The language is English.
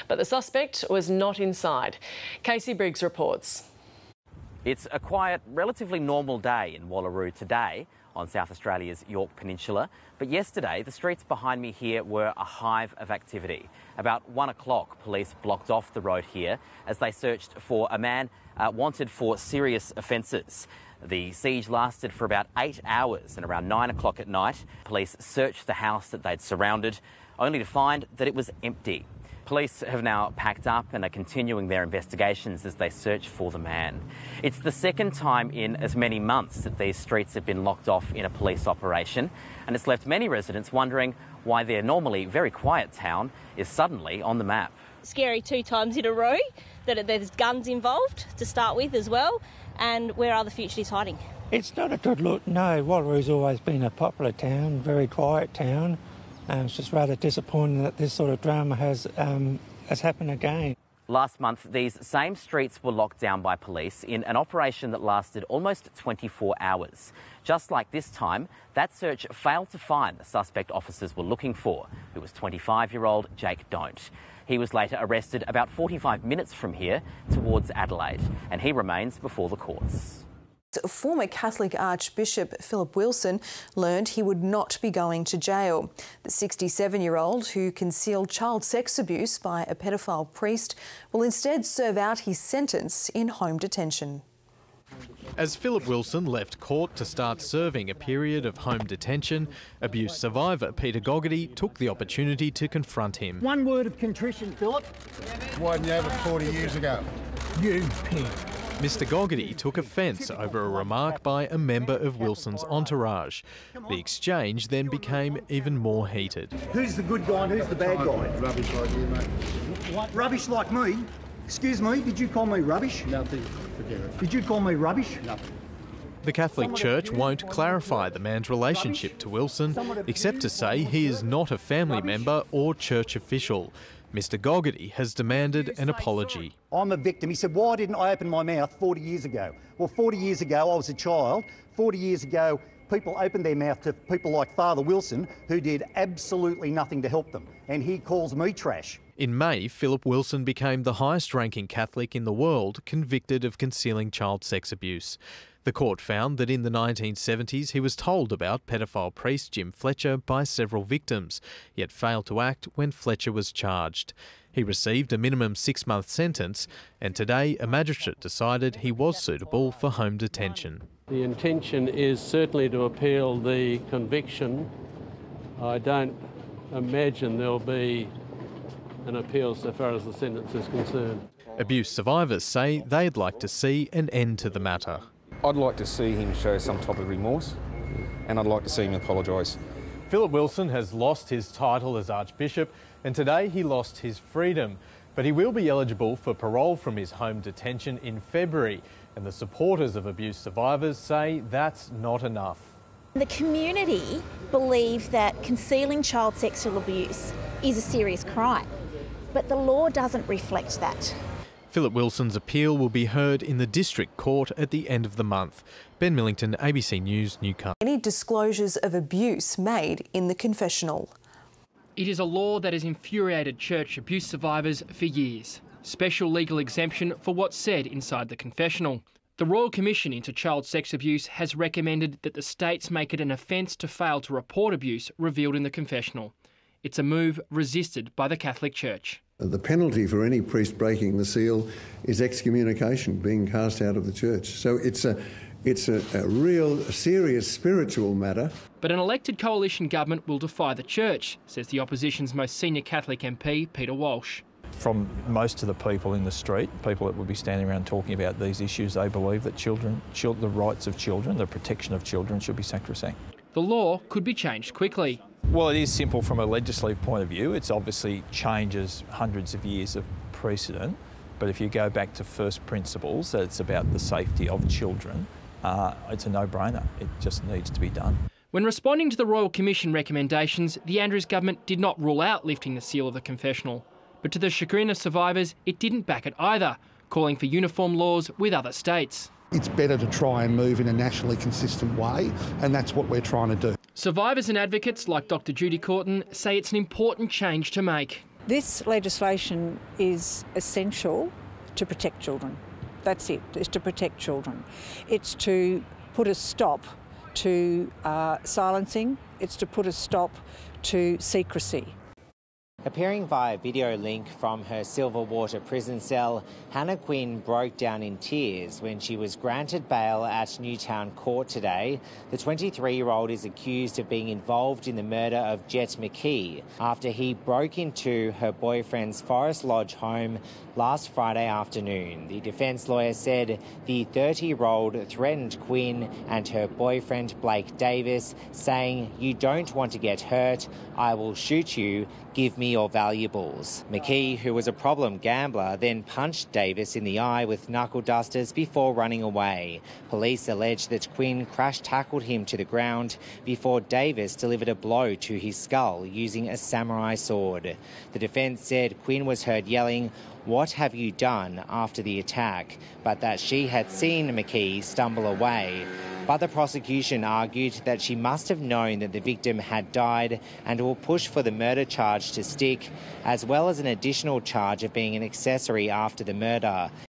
but the suspect was not inside. Casey Briggs reports. It's a quiet, relatively normal day in Wallaroo today on South Australia's Yorke Peninsula, but yesterday the streets behind me here were a hive of activity. About 1 o'clock, police blocked off the road here as they searched for a man wanted for serious offences. The siege lasted for about 8 hours, and around 9 o'clock at night, police searched the house that they'd surrounded, only to find that it was empty. Police have now packed up and are continuing their investigations as they search for the man. It's the second time in as many months that these streets have been locked off in a police operation, and it's left many residents wondering why their normally very quiet town is suddenly on the map. Scary 2 times in a row that there's guns involved to start with as well, and where are the fugitives hiding? It's not a good look, no. Wallaroo's always been a popular town, very quiet town. It's just rather disappointing that this sort of drama has happened again. Last month, these same streets were locked down by police in an operation that lasted almost 24 hours. Just like this time, that search failed to find the suspect officers were looking for, who was 25-year-old Jake Don't. He was later arrested about 45 minutes from here towards Adelaide, and he remains before the courts. Former Catholic Archbishop Philip Wilson learned he would not be going to jail. The 67-year-old, who concealed child sex abuse by a pedophile priest, will instead serve out his sentence in home detention. As Philip Wilson left court to start serving a period of home detention, abuse survivor Peter Gogarty took the opportunity to confront him. One word of contrition, Philip. Why didn't you have it 40 years ago? You pig. Mr Gogarty took offence over a remark by a member of Wilson's entourage. The exchange then became even more heated. Who's the good guy and who's the bad guy? Rubbish like you, mate. What? Rubbish like me? Excuse me, did you call me rubbish? Nothing. Forget it. Did you call me rubbish? Nothing. The Catholic Church won't clarify the man's relationship to Wilson, except to say he is not a family member or church official. Mr Gogarty has demanded an apology. I'm a victim. He said, why didn't I open my mouth 40 years ago? Well, 40 years ago I was a child. 40 years ago people opened their mouth to people like Father Wilson, who did absolutely nothing to help them. And he calls me trash. In May, Philip Wilson became the highest-ranking Catholic in the world convicted of concealing child sex abuse. The court found that in the 1970s he was told about pedophile priest Jim Fletcher by several victims, yet failed to act when Fletcher was charged. He received a minimum 6-month sentence, and today a magistrate decided he was suitable for home detention. The intention is certainly to appeal the conviction. I don't imagine there'll be an appeal so far as the sentence is concerned. Abuse survivors say they'd like to see an end to the matter. I'd like to see him show some type of remorse, and I'd like to see him apologise. Philip Wilson has lost his title as Archbishop, and today he lost his freedom. But he will be eligible for parole from his home detention in February, and the supporters of abuse survivors say that's not enough. The community believe that concealing child sexual abuse is a serious crime, but the law doesn't reflect that. Philip Wilson's appeal will be heard in the District Court at the end of the month. Ben Millington, ABC News, Newcastle. Any disclosures of abuse made in the confessional. It is a law that has infuriated church abuse survivors for years. Special legal exemption for what's said inside the confessional. The Royal Commission into Child Sex Abuse has recommended that the states make it an offence to fail to report abuse revealed in the confessional. It's a move resisted by the Catholic Church. The penalty for any priest breaking the seal is excommunication, being cast out of the church. So it's a real serious spiritual matter. But an elected coalition government will defy the church, says the opposition's most senior Catholic MP, Peter Walsh. From most of the people in the street, people that would be standing around talking about these issues, they believe that the rights of children, the protection of children should be sacrosanct. The law could be changed quickly. Well, it is simple from a legislative point of view. It's obviously changes hundreds of years of precedent. But if you go back to first principles, that it's about the safety of children, it's a no-brainer. It just needs to be done. When responding to the Royal Commission recommendations, the Andrews government did not rule out lifting the seal of the confessional. But to the chagrin of survivors, it didn't back it either, calling for uniform laws with other states. It's better to try and move in a nationally consistent way, and that's what we're trying to do. Survivors and advocates like Dr Judy Corton say it's an important change to make. This legislation is essential to protect children. That's it, it's to protect children. It's to put a stop to silencing, it's to put a stop to secrecy. Appearing via video link from her Silverwater prison cell, Hannah Quinn broke down in tears when she was granted bail at Newtown Court today. The 23-year-old is accused of being involved in the murder of Jet McKee after he broke into her boyfriend's Forest Lodge home last Friday afternoon. The defence lawyer said the 30-year-old threatened Quinn and her boyfriend Blake Davis, saying, "You don't want to get hurt, I will shoot you, give me your valuables." McKee, who was a problem gambler, then punched Davis in the eye with knuckle dusters before running away. Police allege that Quinn crash-tackled him to the ground before Davis delivered a blow to his skull using a samurai sword. The defence said Quinn was heard yelling, "What have you done?" after the attack, but that she had seen McKee stumble away. But the prosecution argued that she must have known that the victim had died and will push for the murder charge to stick, as well as an additional charge of being an accessory after the murder.